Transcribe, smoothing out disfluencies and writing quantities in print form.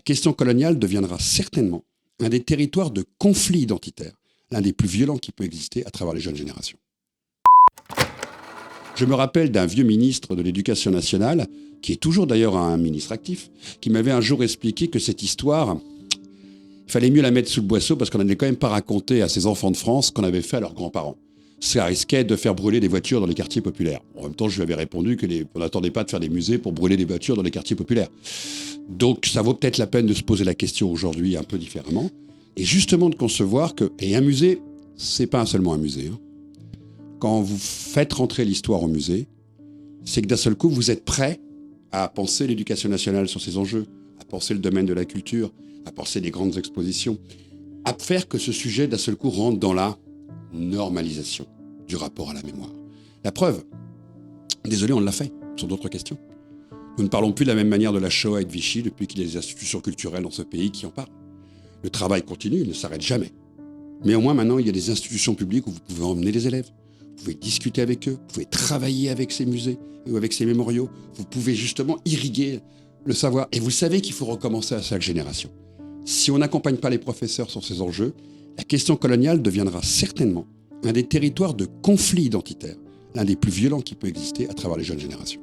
La question coloniale deviendra certainement un des territoires de conflit identitaire, l'un des plus violents qui peut exister à travers les jeunes générations. Je me rappelle d'un vieux ministre de l'Éducation nationale, qui est toujours d'ailleurs un ministre actif, qui m'avait un jour expliqué que cette histoire, il fallait mieux la mettre sous le boisseau parce qu'on n'allait quand même pas raconter à ces enfants de France qu'on avait fait à leurs grands-parents. Ça risquait de faire brûler des voitures dans les quartiers populaires. En même temps, je lui avais répondu qu'on n'attendait pas de faire des musées pour brûler des voitures dans les quartiers populaires. Donc ça vaut peut-être la peine de se poser la question aujourd'hui un peu différemment, et justement de concevoir que, et un musée, c'est pas seulement un musée, hein. Quand vous faites rentrer l'histoire au musée, c'est que d'un seul coup, vous êtes prêt à penser l'éducation nationale sur ses enjeux, à penser le domaine de la culture, à penser des grandes expositions, à faire que ce sujet, d'un seul coup, rentre dans la normalisation du rapport à la mémoire. La preuve, désolé, on l'a fait, sur d'autres questions. Nous ne parlons plus de la même manière de la Shoah et de Vichy depuis qu'il y a des institutions culturelles dans ce pays qui en parlent. Le travail continue, il ne s'arrête jamais. Mais au moins maintenant, il y a des institutions publiques où vous pouvez emmener les élèves. Vous pouvez discuter avec eux, vous pouvez travailler avec ces musées ou avec ces mémoriaux. Vous pouvez justement irriguer le savoir. Et vous savez qu'il faut recommencer à chaque génération. Si on n'accompagne pas les professeurs sur ces enjeux, la question coloniale deviendra certainement un des territoires de conflit identitaire, l'un des plus violents qui peut exister à travers les jeunes générations.